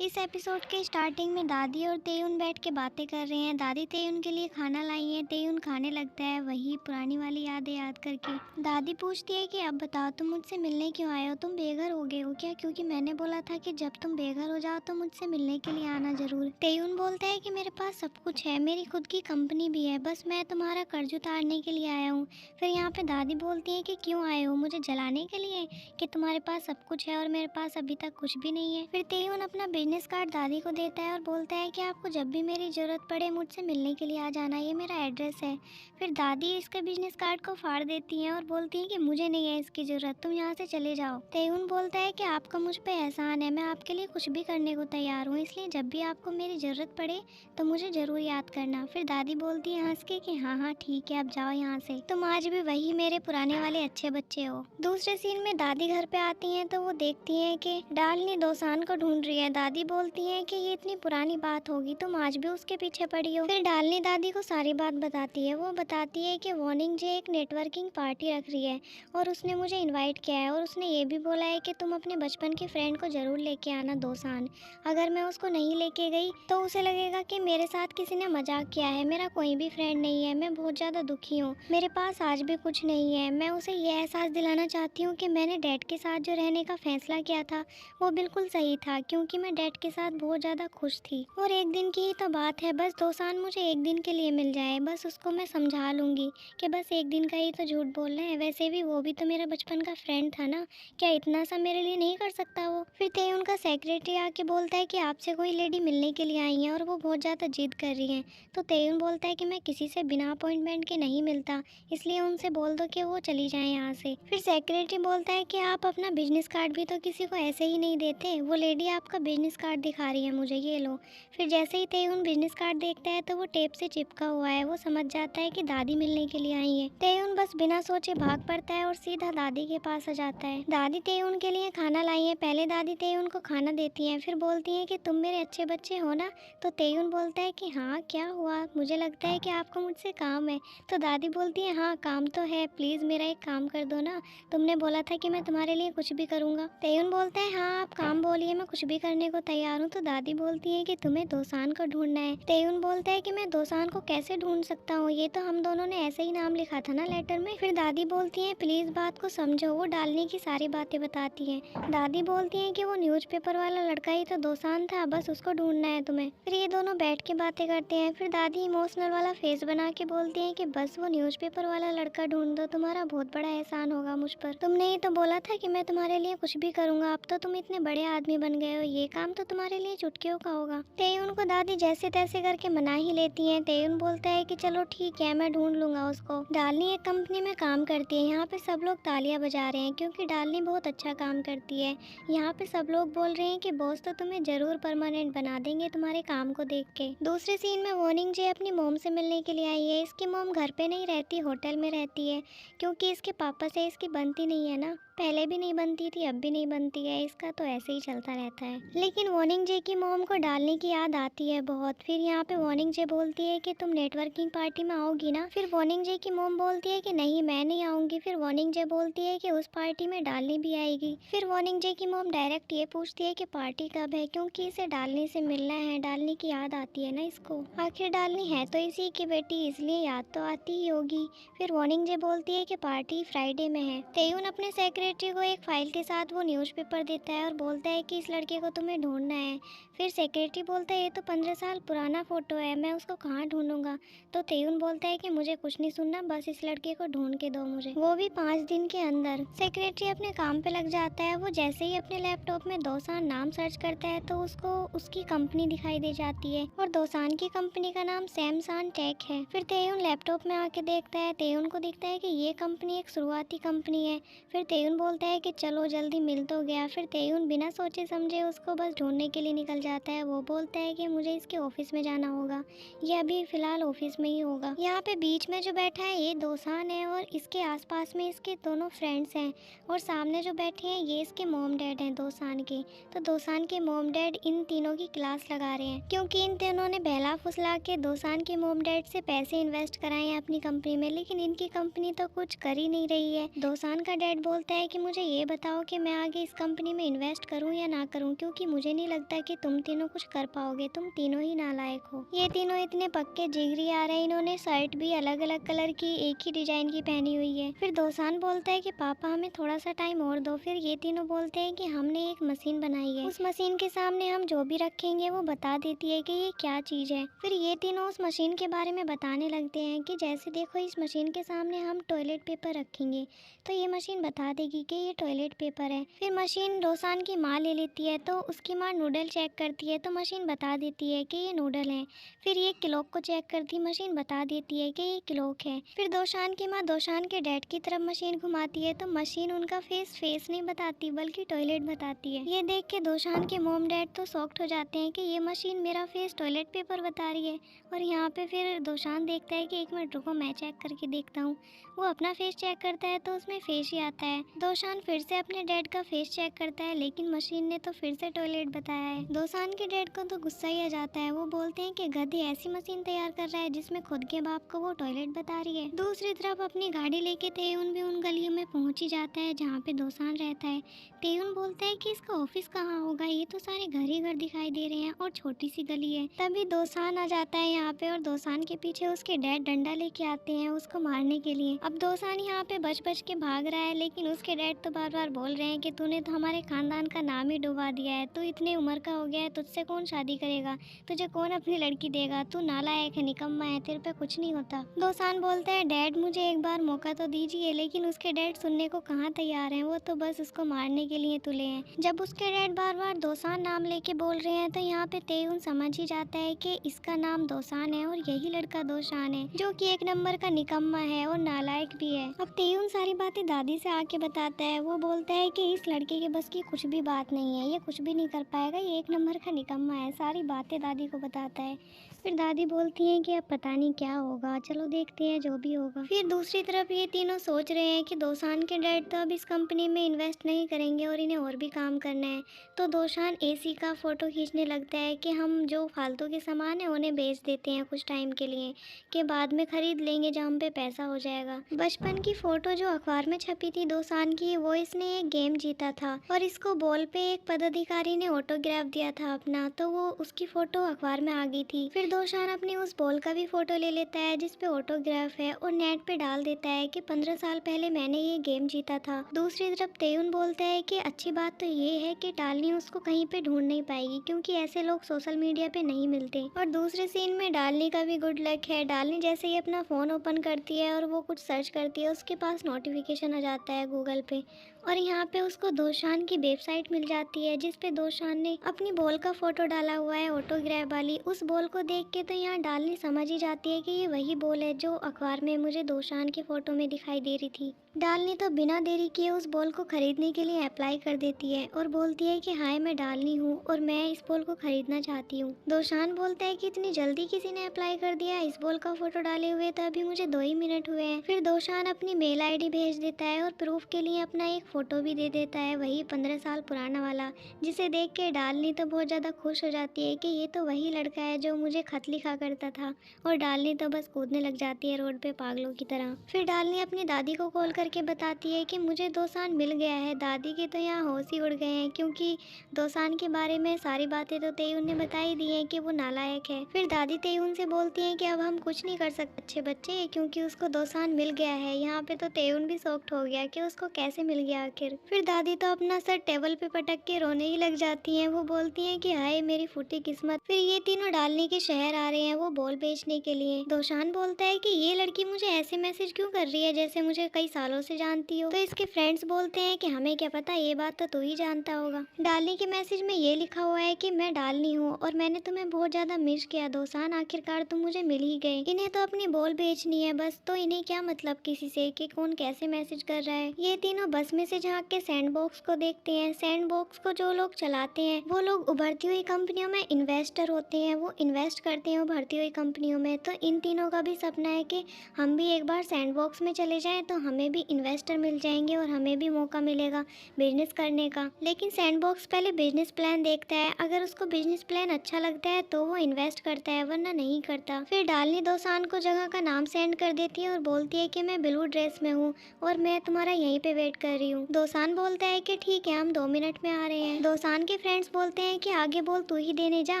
इस एपिसोड के स्टार्टिंग में दादी और तेयुन बैठ के बातें कर रहे हैं। दादी तेयुन के लिए खाना लाई है। तेयुन खाने लगता है वही पुरानी वाली यादें याद करके। दादी पूछती है कि अब बताओ तुम मुझसे मिलने क्यों आए हो, तुम बेघर हो गए हो क्या? क्योंकि मैंने बोला था कि जब तुम बेघर हो जाओ तो मुझसे मिलने के लिए आना जरूर। तेयुन बोलता है कि मेरे पास सब कुछ है, मेरी खुद की कंपनी भी है, बस मैं तुम्हारा कर्ज उतारने के लिए आया हूँ। फिर यहाँ पे दादी बोलती है कि क्यों आए हो, मुझे जलाने के लिए कि तुम्हारे पास सब कुछ है और मेरे पास अभी तक कुछ भी नहीं है। फिर तेयुन अपना बिजनेस कार्ड दादी को देता है और बोलता है कि आपको जब भी मेरी ज़रूरत पड़े मुझसे मिलने के लिए आ जाना, ये मेरा एड्रेस है। फिर दादी इसके बिजनेस कार्ड को फाड़ देती हैं और बोलती हैं कि मुझे नहीं है इसकी ज़रूरत, तुम यहाँ से चले जाओ। तेयुन बोलता है कि आपका मुझ पे एहसान है, मैं आपके लिए कुछ भी करने को तैयार हूँ, इसलिए जब भी आपको मेरी ज़रूरत पड़े तो मुझे ज़रूर याद करना। फिर दादी बोलती है हंस के कि हाँ हाँ ठीक है, अब जाओ यहाँ से, तुम आज भी वही मेरे पुराने वाले अच्छे बच्चे हो। दूसरे सीन में दादी घर पे आती हैं तो वो देखती हैं कि डालनी दोसान को ढूंढ रही है। दादी बोलती हैं कि ये इतनी पुरानी बात होगी, तुम आज भी उसके पीछे पड़ी हो। फिर डालनी दादी को सारी बात बताती है। वो बताती है कि वॉर्निंग जे एक नेटवर्किंग पार्टी रख रही है और उसने मुझे इनवाइट किया है और उसने ये भी बोला है कि तुम अपने बचपन के फ्रेंड को जरूर लेके आना दोसान। अगर मैं उसको नहीं लेके गई तो उसे लगेगा कि मेरे साथ किसी ने मजाक किया है, मेरा कोई भी फ्रेंड नहीं है, मैं बहुत ज़्यादा दुखी हूँ, मेरे पास आज भी कुछ नहीं है। मैं उसे ये एहसास दिलाना चाहती हूँ कि मैंने डैड के साथ जो रहने का फैसला किया था वो बिल्कुल सही था, क्योंकि मैं डैड के साथ बहुत ज़्यादा खुश थी। और एक दिन की ही तो बात है, बस दोसान मुझे एक दिन के लिए मिल जाए, बस उसको मैं समझा लूँगी कि बस एक दिन का ही तो झूठ बोल रहे हैं, वैसे भी वो भी तो मेरा बचपन का फ्रेंड था ना, क्या इतना सा मेरे लिए नहीं कर सकता वो? फिर ते उनका सेक्रेटरी आके बोलता है कि आपसे कोई लेडी मिलने के लिए आई है और वो बहुत ज़्यादा जिद कर रही है। तो तेयुन बोलता है कि मैं किसी से बिना अपॉइंटमेंट के नहीं मिलता, इसलिए उनसे बोल दो कि वो चली जाए यहाँ से। फिर सेक्रेटरी बोलता है कि आप अपना बिजनेस कार्ड भी तो किसी को ऐसे ही नहीं देते, वो लेडी आपका बिजनेस कार्ड दिखा रही है मुझे, ये लो। फिर जैसे ही तेयुन बिजनेस कार्ड देखता है तो वो टेप से चिपका हुआ है। वो समझ जाता है कि दादी मिलने के लिए आई है। तेयुन बस बिना सोचे भाग पड़ता है और सीधा दादी के पास आ जाता है। दादी तेयुन के लिए खाना लाई है। पहले दादी तेयुन को खाना देती हैं, फिर बोलती हैं कि तुम मेरे अच्छे बच्चे हो ना? तो तेयुन बोलता है कि हाँ क्या हुआ, मुझे लगता है कि आपको मुझसे काम है। तो दादी बोलती है हाँ काम तो है, प्लीज़ मेरा एक काम कर दो ना, तुमने बोला था कि मैं तुम्हारे लिए कुछ भी करूँगा। तेयुन बोलता है हाँ आप काम बोलिए, मैं कुछ भी करने को तैयार हूँ। तो दादी बोलती है कि तुम्हें दोसान को ढूंढना है। तेयुन बोलता है कि मैं दोसान को कैसे ढूंढ सकता हूँ, ये तो हम दोनों ने ऐसे ही नाम लिखा था ना लेटर में। फिर दादी बोलती है प्लीज़ बात को समझो। वो डालने की सारी बातें बताती है। दादी बोलती है कि वो न्यूज़पेपर वाला लड़का ही तो दोसान था, बस उसको ढूंढना है तुम्हें। फिर ये दोनों बैठ के बातें करते हैं। फिर दादी इमोशनल वाला फेस बना के बोलती है कि बस वो न्यूज़पेपर वाला लड़का ढूंढ दो, तुम्हारा बहुत बड़ा एहसान होगा मुझ पर। तुमने ही तो बोला था कि मैं तुम्हारे लिए कुछ भी करूंगा, अब तो तुम इतने बड़े आदमी बन गए हो, ये काम तो तुम्हारे लिए चुटकियों का होगा। तेयुन को दादी जैसे तैसे करके मना ही लेती है। तेयुन बोलता है कि चलो ठीक है, मैं ढूंढ लूंगा उसको। डालनी एक कंपनी में काम करती है। यहाँ पे सब लोग तालियां बजा रहे हैं क्योंकि डालनी बहुत अच्छा काम करती है। यहाँ पे सब लोग बोल रहे हैं कि बॉस तो तुम्हें जरूर परमानेंट बना देंगे तुम्हारे काम को देख के। दूसरे सीन में वॉर्निंग जे अपनी मोम से मिलने के लिए आई है। इसकी मोम घर पे नहीं रहती, होटल में रहती है, क्योंकि इसके पापा से इसकी बनती नहीं है ना, पहले भी नहीं बनती थी, अब भी नहीं बनती है, इसका तो ऐसे ही चलता रहता है। लेकिन वॉर्निंग जे की मोम को डालने की याद आती है बहुत। फिर यहाँ पे वॉर्निंग जे बोलती है कि तुम नेटवर्किंग पार्टी में आओगी ना? फिर वॉर्निंग जे की मोम बोलती है कि नहीं मैं नहीं आऊंगी। फिर वॉर्निंग जे बोलती है कि उस पार्टी में डालनी भी आएगी। फिर वॉर्निंग जे की मोम डायरेक्ट ये पूछती है कि पार्टी कब है, क्योंकि इसे डालनी से मिलना है, डालनी की याद आती है ना इसको, आखिर डालनी है तो इसी की बेटी, इसलिए याद तो आती ही होगी। फिर वॉर्निंग जे बोलती है कि पार्टी फ्राइडे में है। तेयुन अपने सेक्रेटरी को एक फाइल के साथ वो न्यूज़पेपर देता है और बोलता है कि इस लड़के को तुम्हें ढूंढना है। फिर सेक्रेटरी बोलता है ये तो 15 साल पुराना फोटो है, मैं उसको कहाँ ढूंढूंगा? तो तेयुन बोलता है कि मुझे कुछ नहीं सुनना, बस इस लड़के को ढूंढ के दो मुझे, वो भी 5 दिन के अंदर। सेक्रेटरी अपने काम पे लग जाता है। वो जैसे ही अपने लैपटॉप में दोसान नाम सर्च करता है तो उसको उसकी कंपनी दिखाई दे जाती है और दोसान की कंपनी का नाम सैमसान टेक है। फिर तेयुन लैपटॉप में आके देखता है। तेयुन को दिखता है कि ये कंपनी एक शुरुआती कंपनी है। फिर तेयुन बोलता है कि चलो जल्दी मिल तो गया। फिर तेयुन बिना सोचे समझे उसको बस ढूंढने के लिए निकल जाता है। वो बोलता है कि मुझे इसके ऑफिस में जाना होगा, ये अभी फिलहाल ऑफिस में ही होगा। यहाँ पे बीच में जो बैठा है ये दोसान है और इसके आसपास में इसके दोनों फ्रेंड्स हैं और सामने जो बैठे हैं ये इसके मॉम डैड हैं दोसान के। तो दोसान के मॉम डैड इन तीनों की क्लास लगा रहे हैं, क्योंकि इन तीनों ने बहला फुसला के दोसान के मॉम डैड से पैसे इन्वेस्ट कराए हैं अपनी कंपनी में, लेकिन इनकी कंपनी तो कुछ कर ही नहीं रही है। दोसान का डैड बोलता है कि मुझे ये बताओ कि मैं आगे इस कंपनी में इन्वेस्ट करूं या ना करूं, क्योंकि मुझे नहीं लगता कि तुम तुम तीनों कुछ कर पाओगे, तुम तीनों ही नालायक हो। ये तीनों इतने पक्के जिगरी आ रहे हैं, इन्होंने शर्ट भी अलग अलग कलर की एक ही डिजाइन की पहनी हुई है। फिर दोसान बोलता है कि पापा हमें थोड़ा सा टाइम और दो। फिर ये तीनों बोलते हैं कि हमने एक मशीन बनाई है, उस मशीन के सामने हम जो भी रखेंगे वो बता देती है कि ये क्या चीज है। फिर ये तीनों उस मशीन के बारे में बताने लगते हैं कि जैसे देखो इस मशीन के सामने हम टॉयलेट पेपर रखेंगे तो ये मशीन बता देगी कि ये टॉयलेट पेपर है। फिर मशीन दोसान की माँ ले लेती है, तो उसकी माँ नूडल चेक करती है तो मशीन बता देती है कि ये नूडल है। फिर ये क्लॉक को चेक करती, मशीन बता देती है कि ये क्लॉक है। फिर दोशान की माँ दोशान के डैड की तरफ मशीन घुमाती है तो मशीन उनका फेस नहीं बताती बल्कि टॉयलेट बताती है। ये देख के दोशान के मॉम डैड तो शॉक्ड हो जाते हैं कि ये मशीन मेरा फेस टॉयलेट पेपर बता रही है। और यहाँ पे फिर दोशान देखता है कि एक मिनट रुको, मैं चेक करके देखता हूँ। वो अपना फेस चेक करता है तो उसमें फेस ही आता है। दोशान फिर से अपने डैड का फेस चेक करता है, लेकिन मशीन ने तो फिर से टॉयलेट बताया है। दोशान के डैड को तो गुस्सा ही आ जाता है। वो बोलते हैं कि गधे ऐसी मशीन तैयार कर रहा है जिसमें खुद के बाप को वो टॉयलेट बता रही है। दूसरी तरफ अपनी गाड़ी लेके तेयुन भी उन गलियों में पहुंच ही जाता है जहाँ पे दोसान रहता है। तेयुन बोलता है कि इसका ऑफिस कहाँ होगा, ये तो सारे घर ही घर दिखाई दे रहे हैं और छोटी सी गली है। तभी दोसान आ जाता है यहाँ पे और दोसान के पीछे उसके डैड डंडा लेके आते हैं उसको मारने के लिए। अब दोसान यहाँ पे बच के भाग रहा है, लेकिन उसके डैड तो बार बार बोल रहे हैं कि तूने तो हमारे खानदान का नाम ही डुबा दिया है, तू इतनी उम्र का हो गया है, तुझसे कौन शादी करेगा, तुझे कौन अपनी लड़की देगा, तू नालायक है, निकम्मा है, तेरे पे कुछ नहीं होता। दोसान बोलता है डैड मुझे एक बार मौका तो दीजिए, लेकिन उसके डैड सुनने को कहाँ तैयार हैं, वो तो बस उसको मारने के लिए तुले हैं। जब उसके डैड बार बार दोसान नाम लेके बोल रहे हैं तो यहाँ पे तेयुन समझ ही जाता है कि इसका नाम दोसान है और यही लड़का दोशान है जो कि एक नंबर का निकम्मा है और नालायक भी है। अब तेयुन सारी बातें दादी से आके बताता है। वो बोलता है कि इस लड़के के बस की कुछ भी बात नहीं है, ये कुछ भी नहीं कर पाएगा, ये एक नंबर का निकम्मा है। सारी बातें दादी को बताता है। फिर दादी बोलती हैं कि अब पता नहीं क्या होगा, चलो देखते हैं जो भी होगा। फिर दूसरी तरफ ये तीनों सोच रहे हैं कि दोसान के डैड तो अब इस कंपनी में इन्वेस्ट नहीं करेंगे और इन्हें और भी काम करना है। तो दोसान एसी का फोटो खींचने लगता है कि हम जो फालतू के सामान है उन्हें बेच देते हैं कुछ टाइम के लिए, के बाद में खरीद लेंगे जब हम पे पैसा हो जाएगा। बचपन की फोटो जो अखबार में छपी थी दोसान की, वो इसने एक गेम जीता था और इसको बॉल पे एक पदाधिकारी ने ऑटोग्राफ दिया था अपना, तो वो उसकी फोटो अखबार में आ गई थी। फिर दोशान अपनी उस बॉल का भी फोटो ले लेता है जिसपे ऑटोग्राफ है और नेट पे डाल देता है कि 15 साल पहले मैंने ये गेम जीता था। दूसरी तरफ तेयुन बोलता है कि अच्छी बात तो ये है कि डालनी उसको कहीं पे ढूंढ नहीं पाएगी क्योंकि ऐसे लोग सोशल मीडिया पे नहीं मिलते। और दूसरे सीन में डालनी का भी गुड लक है। डालनी जैसे ही अपना फोन ओपन करती है और वो कुछ सर्च करती है, उसके पास नोटिफिकेशन आ जाता है गूगल पे और यहाँ पे उसको दोशान की वेबसाइट मिल जाती है जिस पे दोशान ने अपनी बॉल का फोटो डाला हुआ है ऑटोग्राफ वाली। उस बॉल को देख के तो यहाँ डालनी समझ ही जाती है कि ये वही बॉल है जो अखबार में मुझे दोशान की फोटो में दिखाई दे रही थी। डालनी तो बिना देरी किए उस बॉल को खरीदने के लिए अप्लाई कर देती है और बोलती है कि हाय मैं डालनी हूँ और मैं इस बॉल को खरीदना चाहती हूँ। दोशान बोलता है कि इतनी जल्दी किसी ने अप्लाई कर दिया, इस बॉल का फोटो डाले हुए तो अभी मुझे 2 ही मिनट हुए हैं। फिर दोशान अपनी मेल आईडी भेज देता है और प्रूफ के लिए अपना एक फोटो भी दे देता है, वही 15 साल पुराना वाला, जिसे देख के डालनी तो बहुत ज्यादा खुश हो जाती है कि ये तो वही लड़का है जो मुझे खत लिखा करता था। और डालनी तो बस कूदने लग जाती है रोड पे पागलों की तरह। फिर डालनी अपनी दादी को कॉल करके बताती है कि मुझे दोसान मिल गया है। दादी के तो यहाँ होश ही उड़ गए हैं क्योंकि दोसान के बारे में सारी बातें तो तेयुन ने बताई दी है कि वो नालायक है। फिर दादी तेयुन से बोलती है कि अब हम कुछ नहीं कर सकते अच्छे बच्चे, क्योंकि उसको दोसान मिल गया है। यहाँ पे तो तेयुन भी शॉक्ड हो गया कि उसको कैसे मिल गया आखिर। फिर दादी तो अपना सर टेबल पे पटक के रोने ही लग जाती हैं। वो बोलती हैं कि हाय मेरी फूटी किस्मत। फिर ये तीनों डालने के शहर आ रहे हैं वो बॉल बेचने के लिए। दोशान बोलता है कि ये लड़की मुझे ऐसे मैसेज क्यों कर रही है जैसे मुझे कई सालों से जानती हो। तो इसके फ्रेंड्स बोलते हैं कि हमें क्या पता, ये बात तो तू ही जानता होगा। डालनी के मैसेज में ये लिखा हुआ है कि मैं डालनी हूँ और मैंने तुम्हें बहुत ज्यादा मिस किया दोसान, आखिरकार तुम मुझे मिल ही गए। इन्हें तो अपनी बॉल बेचनी है बस, तो इन्हें क्या मतलब किसी से कि कौन कैसे मैसेज कर रहा है। ये तीनों बस में से झांक के सैंडबॉक्स को देखते हैं। सैंडबॉक्स को जो लोग चलाते हैं वो लोग उभरती हुई कंपनियों में इन्वेस्टर होते हैं, वो इन्वेस्ट करते हैं उभरती हुई कंपनियों में। तो इन तीनों का भी सपना है कि हम भी एक बार सैंडबॉक्स में चले जाएं तो हमें भी इन्वेस्टर मिल जाएंगे और हमें भी मौका मिलेगा बिजनेस करने का। लेकिन सैंडबॉक्स पहले बिजनेस प्लान देखता है, अगर उसको बिजनेस प्लान अच्छा लगता है तो वो इन्वेस्ट करता है वरना नहीं करता। फिर डालनी दोसान को जगह का नाम सेंड कर देती है और बोलती है कि मैं ब्लू ड्रेस में हूँ और मैं तुम्हारा यहीं पे वेट कर रही हूँ। हूँ। दोसान बोलता है कि ठीक है, हम 2 मिनट में आ रहे हैं। दोसान के फ्रेंड्स बोलते हैं कि आगे बोल, तू ही देने जा,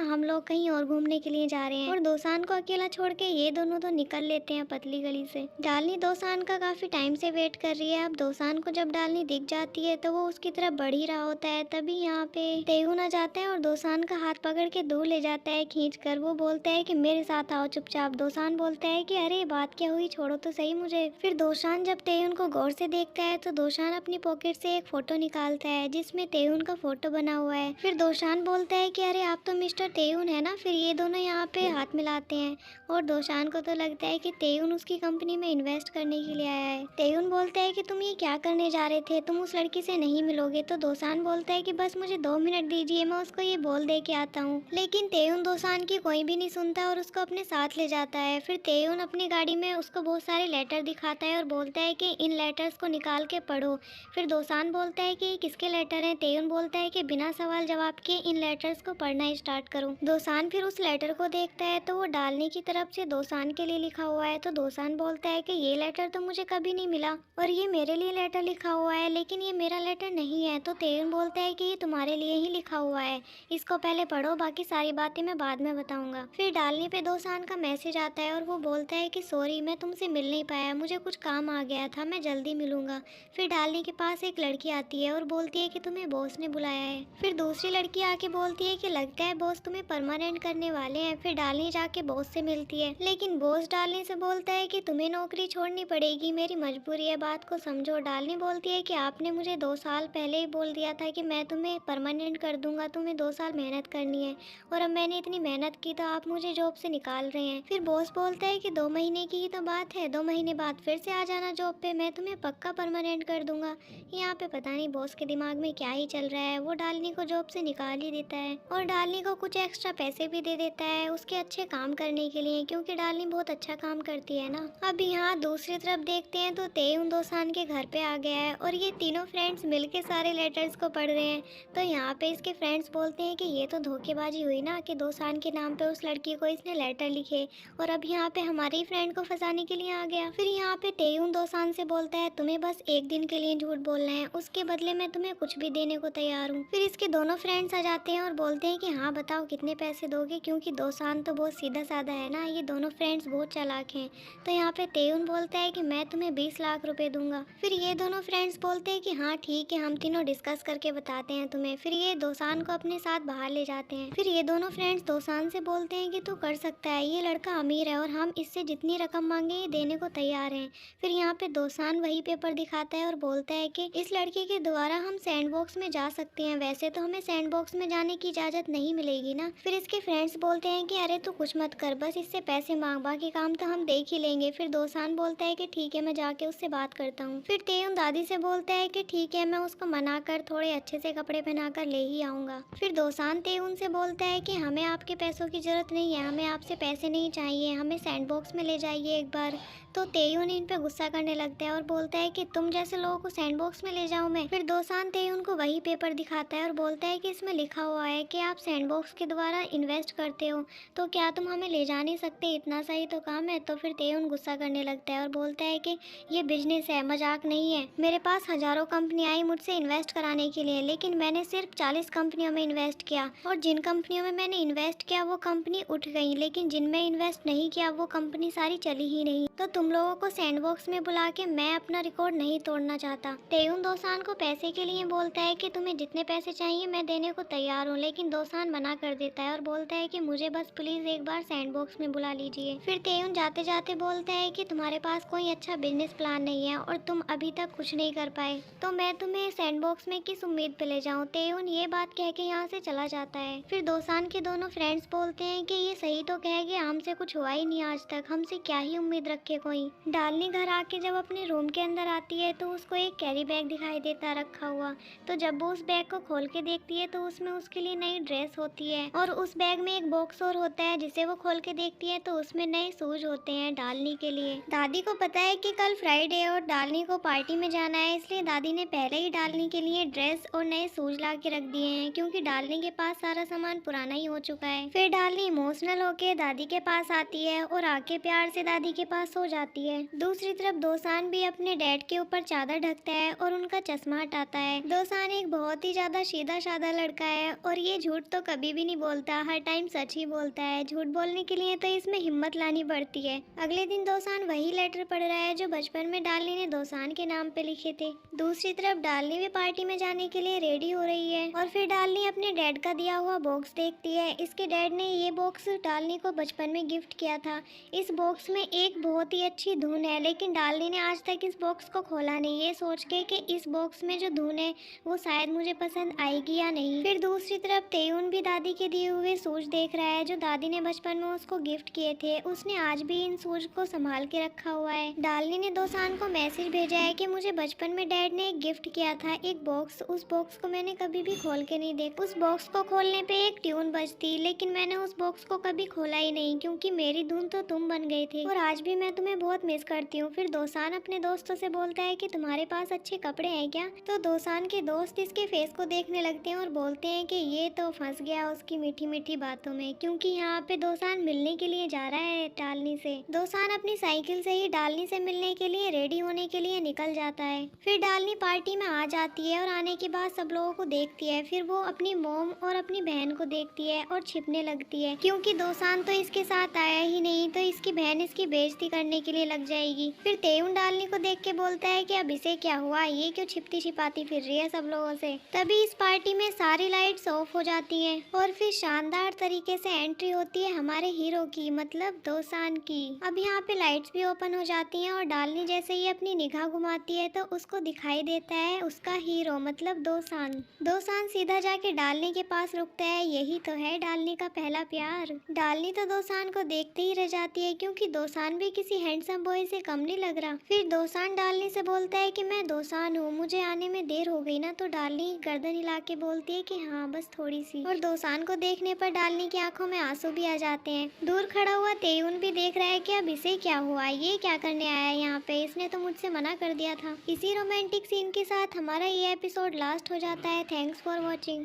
हम लोग कहीं और घूमने के लिए जा रहे हैं। और दोसान को अकेला छोड़ के ये दोनों तो निकल लेते हैं पतली गली से। डालनी दोसान का काफी टाइम से वेट कर रही है। अब दोसान को जब डालनी दिख जाती है तो वो उसकी तरफ बढ़ ही रहा होता है। तभी यहाँ पे तेहुन आ जाता है और दोसान का हाथ पकड़ के दूर ले जाता है खींच कर। वो बोलता है कि मेरे साथ आओ चुपचाप। दोसान बोलता है कि अरे बात क्या हुई, छोड़ो तो सही मुझे। फिर दोसान जब तेहुन को गौर से देखता है तो दोसान अपनी पॉकेट से एक फोटो निकालता है जिसमें तेहुन का फोटो बना हुआ है। फिर दोसान बोलता है कि अरे आप तो मिस्टर तेहुन है ना। फिर ये दोनों यहाँ पे हाथ मिलाते हैं और दोसान को तो लगता है कि तेहुन उसकी कंपनी में इन्वेस्ट करने के लिए आया है। तेहुन बोलता है कि तुम ये क्या करने जा रहे थे, तुम उस लड़की से नहीं मिलोगे। तो दोसान बोलता है कि बस मुझे 2 मिनट दीजिए, मैं उसको ये बोल दे के आता हूँ। लेकिन तेहुन दोसान की कोई भी नहीं सुनता और उसको अपने साथ ले जाता है। फिर तेहुन अपनी गाड़ी में उसको बहुत सारे लेटर दिखाता है और बोलता है कि इन लेटर्स को निकाल के पढ़ो। फिर दोसान बोलता है कि किसके लेटर हैं। तेहुन बोलता है कि बिना सवाल जवाब के इन लेटर्स को पढ़ना स्टार्ट करो। दोसान फिर उस लेटर को देखता है तो वो डालने की तरफ से दोसान के लिए लिखा हुआ है। तो दोसान बोलता है कि ये लेटर तो मुझे कभी नहीं मिला और ये मेरे लिए लेटर लिखा हुआ है, लेकिन ये मेरा लेटर नहीं है। तो तेहुन बोलता है कि ये तुम्हारे लिए ही लिखा हुआ है, इसको पहले पढ़ो, बाकी सारी बातें मैं बाद में बताऊंगा। फिर डालने पे दोसान का मैसेज आता है और वो बोलता है कि सॉरी, मैं तुमसे मिल नहीं पाया, मुझे कुछ काम आ गया था, मैं जल्दी मिलूंगा। फिर डालने के पास एक लड़की आती है और बोलती है कि तुम्हें बॉस ने बुलाया है। फिर दूसरी लड़की आके बोलती है कि लगता है बॉस तुम्हें परमानेंट करने वाले हैं। फिर डालनी जाके बॉस से मिलती है, लेकिन बॉस डालनी से बोलता है कि तुम्हें नौकरी छोड़नी पड़ेगी, मेरी मजबूरी है, बात को समझो। डालनी बोलती है कि आपने मुझे 2 साल पहले ही बोल दिया था कि मैं तुम्हें परमानेंट कर दूंगा, तुम्हें 2 साल मेहनत करनी है और अब मैंने इतनी मेहनत की तो आप मुझे जॉब से निकाल रहे हैं। फिर बॉस बोलता है कि 2 महीने की ही तो बात है, 2 महीने बाद फिर से आ जाना जॉब पे, मैं तुम्हें पक्का परमानेंट कर दूंगा। यहाँ पे पता नहीं बॉस के दिमाग में क्या ही चल रहा है, वो डालनी को जॉब से निकाल ही देता है और डालनी को कुछ एक्स्ट्रा पैसे भी दे देता है उसके अच्छे काम करने के लिए, क्योंकि डालनी बहुत अच्छा काम करती है ना। अब यहाँ दूसरी तरफ देखते हैं तो तेहुन दोसान के घर पे आ गया है और ये तीनों फ्रेंड्स मिलके सारे लेटर्स को पढ़ रहे हैं। तो यहाँ पे इसके फ्रेंड्स बोलते हैं कि ये तो धोखेबाजी हुई ना कि दोसान के नाम पे उस लड़की को इसने लेटर लिखे और अब यहाँ पे हमारे ही फ्रेंड को फंसाने के लिए आ गया। फिर यहाँ पे तेहुन दोसान से बोलता है तुम्हें बस 1 दिन के लिए झूठ बोलना है, उसके बदले में तुम्हें कुछ भी देने को तैयार हूँ। फिर इसके दोनों फ्रेंड्स आ जाते हैं और बोलते हैं कि हाँ बताओ कितने पैसे दोगे, क्योंकि दोसान तो बहुत सीधा साधा है ना, ये दोनों फ्रेंड्स बहुत चालाक हैं। तो यहाँ पे तेहुन बोलता है कि मैं तुम्हें 20 लाख रुपए दूंगा। फिर ये दोनों फ्रेंड्स बोलते हैं कि हाँ ठीक है, हम तीनों डिस्कस करके बताते हैं तुम्हें। फिर ये दोसान को अपने साथ बाहर ले जाते हैं। फिर ये दोनों फ्रेंड्स दोसान से बोलते हैं कि तू कर सकता है, ये लड़का अमीर है और हम इससे जितनी रकम मांगे ये देने को तैयार हैं। फिर यहाँ पे दोसान वही पेपर दिखाता है और बोलता है कि इस लड़के के द्वारा हम सैंडबॉक्स में जा सकते हैं, वैसे तो हमें सैंडबॉक्स में जाने की इजाजत नहीं मिलेगी ना। फिर इसके फ्रेंड्स बोलते हैं कि अरे तू कुछ मत कर, बस इससे पैसे मांग, बाकी काम तो हम देख ही लेंगे। फिर दोसान बोलता है कि ठीक है, मैं जाके उससे बात करता हूँ। फिर तेहुन दादी से बोलता है कि ठीक है, मैं उसको मना कर थोड़े अच्छे से कपड़े पहना कर ले ही आऊंगा। फिर दोसान तेहुन से बोलता है कि हमें आपके पैसों की जरूरत नहीं है, हमें आपसे पैसे नहीं चाहिए, हमें सैंडबॉक्स में ले जाइए एक बार। तो तेहुन इन पे गुस्सा करने लगता है और बोलता है कि तुम जैसे लोगों को सैंडबॉक्स में ले जाऊं मैं। फिर दोसान तेहुन को वही पेपर दिखाता है और बोलता है कि इसमें लिखा हुआ है कि आप सैंडबॉक्स के द्वारा इन्वेस्ट करते हो, तो क्या तुम हमें ले जा नहीं सकते, इतना सही तो काम है। तो फिर तेहुन गुस्सा करने लगता है और बोलता है कि ये बिजनेस है, मजाक नहीं है। मेरे पास हजारों कंपनी आई मुझसे इन्वेस्ट कराने के लिए, लेकिन मैंने सिर्फ 40 कंपनियों में इन्वेस्ट किया और जिन कंपनियों में मैंने इन्वेस्ट किया वो कंपनी उठ गई, लेकिन जिनमें इन्वेस्ट नहीं किया वो कंपनी सारी चली ही नहीं। तो तुम लोगों को सैंडबॉक्स में बुला के मैं अपना रिकॉर्ड नहीं तोड़ना चाहता। तेहुन दोसान को पैसे के लिए बोलता है कि तुम्हें जितने पैसे चाहिए मैं देने को तैयार हूँ, लेकिन दोसान मना कर देता है और बोलता है कि मुझे बस प्लीज एक बार सैंडबॉक्स में बुला लीजिए। फिर तेहुन जाते जाते बोलता है कि तुम्हारे पास कोई अच्छा बिजनेस प्लान नहीं है और तुम अभी तक कुछ नहीं कर पाए, तो मैं तुम्हें सैंडबॉक्स में किस उम्मीद पे ले जाऊँ। तेहुन ये बात कह के यहाँ से चला जाता है। फिर दोसान के दोनों फ्रेंड्स बोलते हैं कि ये सही तो कह गया, हमसे कुछ हुआ ही नहीं आज तक, हमसे क्या ही उम्मीद रखे कोई। डालनी घर आके जब अपने रूम के अंदर आती है तो उसको एक कैरी बैग दिखाई देता रखा हुआ। तो जब वो उस बैग को खोल के देखती है तो उसमें उसके लिए नई ड्रेस होती है और उस बैग में एक बॉक्स और होता है जिसे वो खोल के देखती है तो उसमें नए शूज होते हैं डालनी के लिए। दादी को पता है कि कल फ्राइडे है और डालनी को पार्टी में जाना है, इसलिए दादी ने पहले ही डालनी के लिए ड्रेस और नए शूज ला के रख दिए हैं, क्योंकि डालनी के पास सारा सामान पुराना ही हो चुका है। फिर डालनी इमोशनल होके दादी के पास आती है और आके प्यार से दादी के पास सो जाती है। दूसरी तरफ दोसान भी अपने डैड के ऊपर चादर ढकता है है और उनका चश्मा हटाता है। दोसान एक बहुत ही ज्यादा सीधा साधा लड़का है और ये झूठ तो कभी भी नहीं बोलता, हर टाइम सच ही बोलता है। झूठ बोलने के लिए तो इसमें हिम्मत लानी पड़ती है। अगले दिन दोसान वही लेटर पढ़ रहा है जो बचपन में डालनी ने दोसान के नाम पे लिखे थे। दूसरी तरफ डालनी भी पार्टी में जाने के लिए रेडी हो रही है और फिर डालनी अपने डैड का दिया हुआ बॉक्स देखती है। इसके डैड ने ये बॉक्स डालनी को बचपन में गिफ्ट किया था। इस बॉक्स में एक बहुत ही अच्छी धुन है, लेकिन डालनी ने आज तक इस बॉक्स को खोला नहीं, ये सोच के कि इस बॉक्स में जो धुन है वो शायद मुझे पसंद आएगी या नहीं। फिर दूसरी तरफ तेयुन भी दादी के दिए हुए शूज देख रहा है जो दादी ने बचपन में उसको गिफ्ट किए थे। उसने आज भी इन शूज को संभाल के रखा हुआ है। डालनी ने दोसान को मैसेज भेजा है कि मुझे बचपन में डैड ने एक गिफ्ट किया था, एक बॉक्स। उस बॉक्स को मैंने कभी भी खोल के नहीं देखा। उस बॉक्स को खोलने पे एक ट्यून बजती, लेकिन मैंने उस बॉक्स को कभी खोला ही नहीं क्योंकि मेरी धुन तो तुम बन गए थे और आज भी मैं तुम्हें बहुत मिस करती हूँ। फिर दोसान अपने दोस्तों से बोलता है कि तुम्हारे पास अच्छे कपड़े हैं क्या? तो दोसान के दोस्त इसके फेस को देखने लगते हैं और बोलते हैं कि ये तो फंस गया उसकी मीठी मीठी बातों में, क्योंकि यहाँ पे दोसान मिलने के लिए जा रहा है डालनी से। दोसान अपनी साइकिल से ही डालनी से मिलने के लिए रेडी होने के लिए निकल जाता है। फिर डालनी पार्टी में आ जाती है और आने के बाद सब लोगों को देखती है। फिर वो अपनी मोम और अपनी बहन को देखती है और छिपने लगती है क्योंकि दोसान तो इसके साथ आया ही नहीं, तो इसकी बहन इसकी बेइज्जती करने के लिए लग जाएगी। फिर तेयुन डालनी को देख के बोलता है कि अब इसे क्या हुआ, ये क्यों छिपती छिपाती फिर रही है सब लोगों से। तभी इस पार्टी में सारी लाइट्स ऑफ हो जाती हैं और फिर शानदार तरीके से एंट्री होती है हमारे हीरो की, मतलब दोसान की। अब यहाँ पे लाइट्स भी ओपन हो जाती हैं और डालनी जैसे ही अपनी निगाह घुमाती है तो उसको दिखाई देता है उसका हीरो, मतलब दोसान। दोसान सीधा जाके डालनी के पास रुकता है। यही तो है डालनी का पहला प्यार। डालनी तो दोसान को देखते ही रह जाती है क्योंकि दोसान भी किसी हैंडसम बॉय से कम नहीं लग रहा। फिर दोसान डालनी से बोलता है कि मैं दोसान हूँ, मुझे आने में देर हो गई ना। तो डालनी गर्दन हिला के बोलती है कि हाँ बस थोड़ी सी। और दोसान को देखने पर डालनी की आंखों में आंसू भी आ जाते हैं। दूर खड़ा हुआ तेयुन भी देख रहा है कि अब इसे क्या हुआ, ये क्या करने आया है यहाँ पे, इसने तो मुझसे मना कर दिया था। इसी रोमांटिक सीन के साथ हमारा ये एपिसोड लास्ट हो जाता है। Thanks for watching.